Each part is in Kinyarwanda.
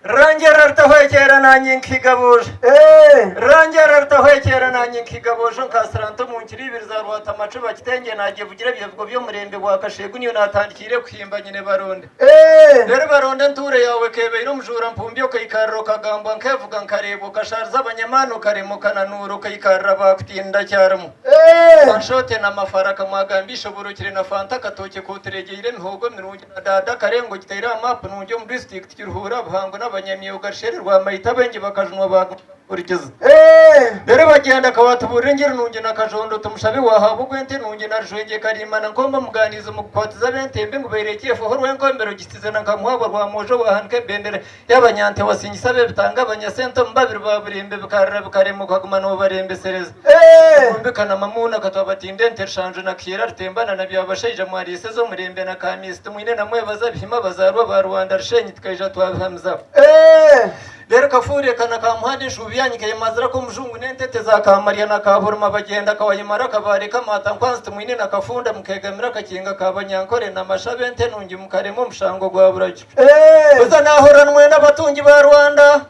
rangera rutahwekera nanjye nkigabuje rangera rutahwekera nanjye nkigabuje nkasranto mu nkiribiri za rwata amacuba kitenge nagiye vugira byevugo byo murembe wa kashegu niyo natandikire kwimba nyine baronde rero baronde nture yawe kebe no mujura mpumbyo kayikarro kagamba nkevuga nkarebo kasharza abanyamano karemo kananuro kayikarra bakutinda cyaramo anshote na mafaraka mwagambisha burukire na fanta katoke kuteregeye ntogo mirungi na dada karengo gitera map nunje mu district kiruhura buhango n'abanyamyuga shererwa mayita benge bakajunwa bakurikiza rero bagenda kawatubura ngire nunge nakajondo tumushabe wahabo gwente nunge narjwenge karimana ngomba muganiza mu kwatiza bentembe nguberekeye fo horwe ngombero gitize nakamuhabo rwa mojo wahanke bendere y'abanyante wasingisabe bitanga abanyasento mbabiri baburimbe bikarra bikaremo kagumana no barembe sereza kumbikana mamuna katwabatinde ntershanje nakira rtembana na byabashayija mwarise zo murembe na kamisi tumwine namwe bazabihima bazarwa ba Rwanda rishenyi tkaija twahamza rero kafuriye kana kamuhandi shubiyanyi kayemazira ko mujungu nentete za kamariya na kaburuma bagenda kawayimara kabare kamata nkwanste mwine na kafunda mukegamira kakinga kabanyankore na mashabe nte nungi mukaremo mushango gwa buraki uza nahoranwe n'abatungi ba Rwanda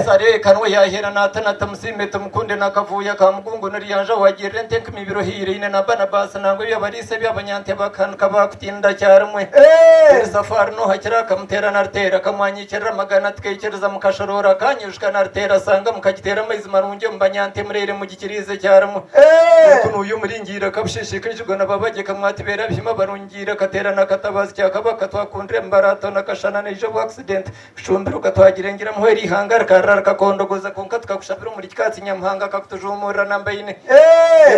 sare kanwe yahera natana tamusime tumukunde nakavuya kamugungu nuri yanja wagire nte kimibiro hirine na bana basa nango yabarise by'abanyante bakanka bakutinda cyarumwe safari no hakira kamutera nartera kamwanyikira magana tkekereza mukashorora kanyushka nartera sanga mukagitera amazi marunge mbanyante murere mu gikirize cyarumwe kuno uyu muringira kabishishikijwe nababaje kamwatibera bihima barungira katera nakatabazi cyakabaka twakundire mbarato nakashana nejo accident shumbiro katwagirengira muheri hangara karara kakondogoza konka tukakushabira muri kitsi nyamhanga kakutujumura nambayine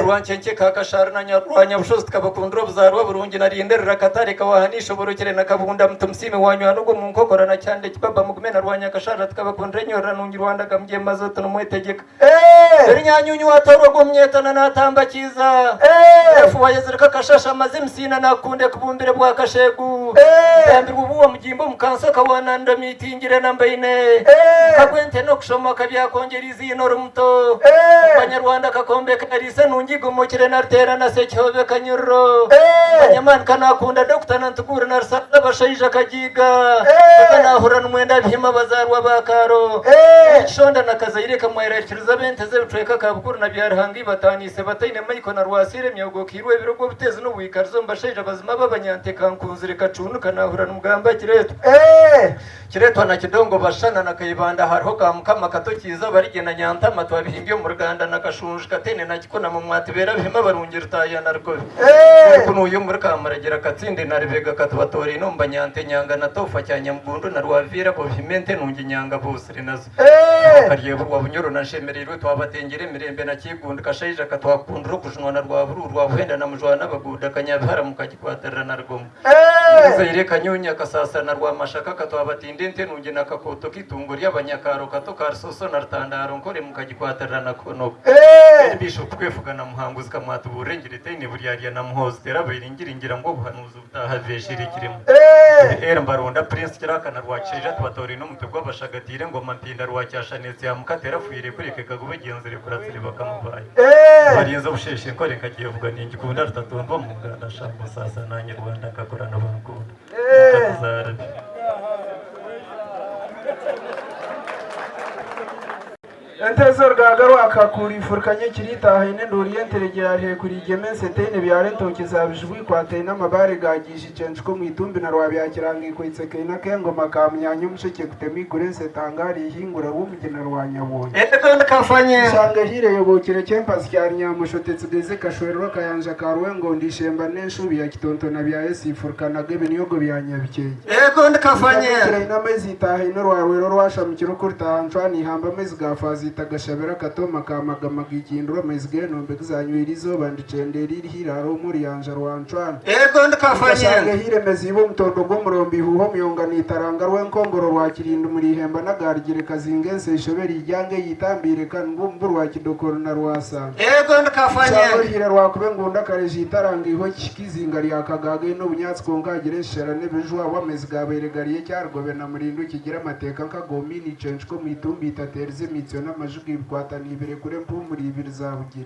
rwancenke kakashara na nyarwanya bushozi tukabakundira buzarwa burungi narinderera katare kawahanisha burukire nakabunda mtumsime wanywa nugo munkokora na cyande kibaba mugumena rwanya kashara tukabakundira nyora nungi Rwanda gamye mazoto numwetegeka nyanyunyu watorwa gumyetana natamba kiza efu wayezereka kashasha mazimsina nakunde kubumbire bwa kashegu yambirwa ubuwa mugimbo mukansa kawananda mitingire nambayine kagwente no kushoma kabyakongerizi inoro muto abanyarwanda kakombe karise nungi gumukire nartera na sekyobe kanyuro nyamana kanakunda Dr. Nantugura narsaba bashayija kagiga kanahura n'umwenda bihima bazarwa bakaro shonda nakazayire kamwera kiriza benteze bitweka kabukuru na byarhangi batanise batayine mayiko na rwasire myogo kirwe birogo biteze no wikarzo mbashayija bazima babanyante kankunzire kacunu kanahura n'umugamba kireto na kidongo bashana na kayibanda hariho kamukama katokiza barigena nyanta matwa bihimbyo mu Rwanda nakashunje katene na kikona mu mwatibera bihima barungira tayana rko kuno uyu muri kamaragira katsinde na ribega katubatori no mbanyante nyanga na tofa cyanya mgundu na rwavira bo bimente nungi nyanga bose rinazo kariye burwa bunyoro na shemerirwe twabatengere mirembe na kigunda kashayija katwakundura kujunwa na rwaburu rwahwenda na mujwana baguda kanyabara mukagikwatarana na rgomo zayire kanyunya kasasa na rwamashaka katwabatinde nte nungi na kakoto kitungo ry'abanyakaro kato karsoso na rtandaro nkore mukagikwatarana kono bishop kwefugana muhanguzi kamwatu burengirite ni buryariya na muhozi terabiringiringira ngo buhanuzi butahaveshire kirimo mbaronda prince kiraka na rwakirija tubatori no mutego bashagatire ngo mampinda rwacyashanetse ya mukatera fuire kureke kagube genzere kuratsire bakamubaye barinza busheshe nkore kagiye vuga ningi kunda rutatumva mu Rwanda shambo sasa nanye Rwanda kakorana bankunda katazarabi Entezor gagaru akakuri furkanye kiritaha ine nduriye nteregerahe kuri gemense tene byare ntoki zabijwi kwate n'amabare gagije censhko mu itumbi na rwabyakiranga kwitseke na kengo makamyanyu musheke kutemi gurense tangari hingura wumugena rwanyabonye kandi kafanye shanga hire yobokire campus cyari nyamushotetse deze kashwero kayanja karwe ngo ndishemba neshubi ya kitonto na bya esi furkana gebe niyogo byanyabikeye kandi kafanye n'amezi taha ino rwarwero rwashamikiro kurta ncwani hamba mezi gafazi tagashabera katoma kamagama gikindura mezge nombe kuzanywirizo bandicenderi hiraro muri yanja rwancwana ndakafanye hire mezibo mtondo go murombi huho myonga nitaranga rwenkongoro rwakirinda muri hemba nagarigire kazingense ishoberi ijyange yitambire kan ngumbu rwakidokoro na rwasa ndakafanye hire rwakube ngunda kareji itaranga iho kizinga ryakagage no bunyatsi kongagire sherane bejwa wamezgabere gariye cyargobe na murindu kigira amateka nkagomini censhko mitumbi itaterze mityo majugi kwatani ibere kure mpumuri ibiri zabugire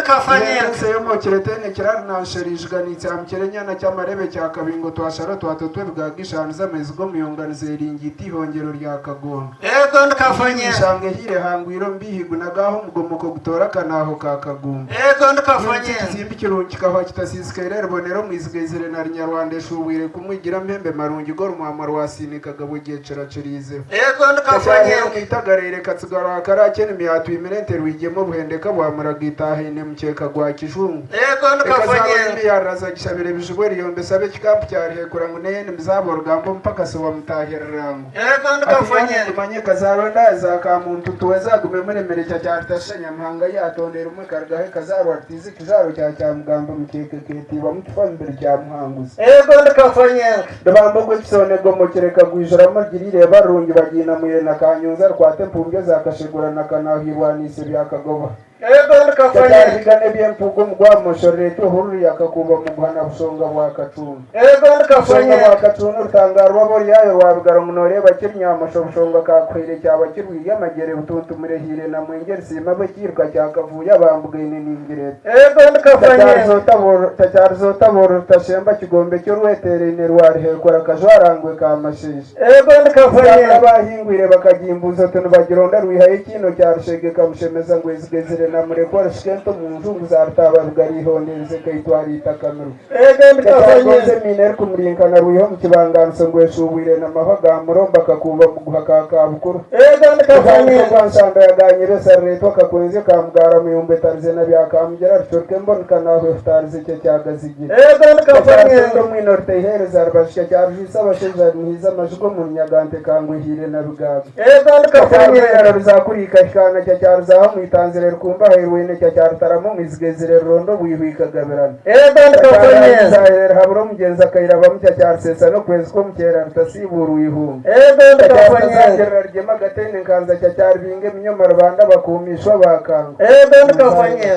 ndikafanye seyo mo kiretene kiranasherijwe n'icyamukerenya cy'amarebe cya kabingo twashara twatotwe bwagishana zamezi go muyonganize ringiti hongero rya kagondo ego ndikafanye shange hire hangwiro mbihigu nagaho mugomoko gutora kanaho ka kagumba ego ndikafanye zimbi kirungi kaho kitasisikere bonero mwizigezere na Nyarwanda shubwire kumwigira mpembe marungi goro mwamaro wasine kagabo gecera cerize ego ndikafanye mwitagarere katsigara karakene miyatu imirente rwigemo buhendeka bwamuragitahine mukeka gwa kijungu ego ndikafanye yaraza gishabire bijubwe riyombe sabe kikampu cyarihe kurangu nene mzabo rugambo mpaka so bamutahirango ego ndikafanye manye kazaronda za ka muntu tuweza gumemere merecha cyartashanya mpanga yatondera umwe kargahe kazaro artizi kizaro cya mugamba mukeke ketiba mutfambere cya muhanguzi ego ndikafanye ndabambo gwe kisone gomo kereka gwijura magirire barungi bagina muyena kanyuza rwate mpumbye zakashigura na kanahirwanise byakagoba ego ndikafanye gane byempugo mugwa moshorere to hururi yakakuba mugwana busonga bwa katunga ego ndikafanye bwa katunga rutangarwa bori yayo wabigara munore bakirnya amashobushonga kakwire cyaba kirwiye amagere butuntu murehire na mwengeri sima bakirka cyakavuye bambugene ningire ego ndikafanye tacyarzo tashemba kigombe cyo rweterene rwari hekora kajwarangwe kamashisha ego ndikafanye abahingwire bakagimbuza tunu bagironda rwihaye kino cyarshege kamushemeza ngo izigezere na murekora shikento mu njungu za rutaba bugariho neze kayitwari itakameru ego ndikafanye miner kumurinkana ruiho mukibanganso ngo eshubwire na mahaga muromba kakuba guhakaka bukuru ego ndikafanye kwansanda yaganyire sarreto kakwenze kamugara muyumbe tarze na byakamugera rutorke mbonekana aho tarze cyo cyagazigire ego ndikafanye ndo mwinorte ihereza arbashya cyarjisa abasheja niza majugo mu nyagante kangwihire na rugaga ego ndikafanye ruzakurika shikana cyarzaho mwitanzire rukumba hairwene cyartaramo mwizigezere rondo buyihwika gaberana ego ndikafanye zahere haburo mugenza kayiraba mu cyarsesa no kwezi ko mukera rutasiburu ihumba ego ndikafanye cyargerera ryema gatene nkanza cyarbinge minyo marubanda bakumishwa bakanga ego ndikafanye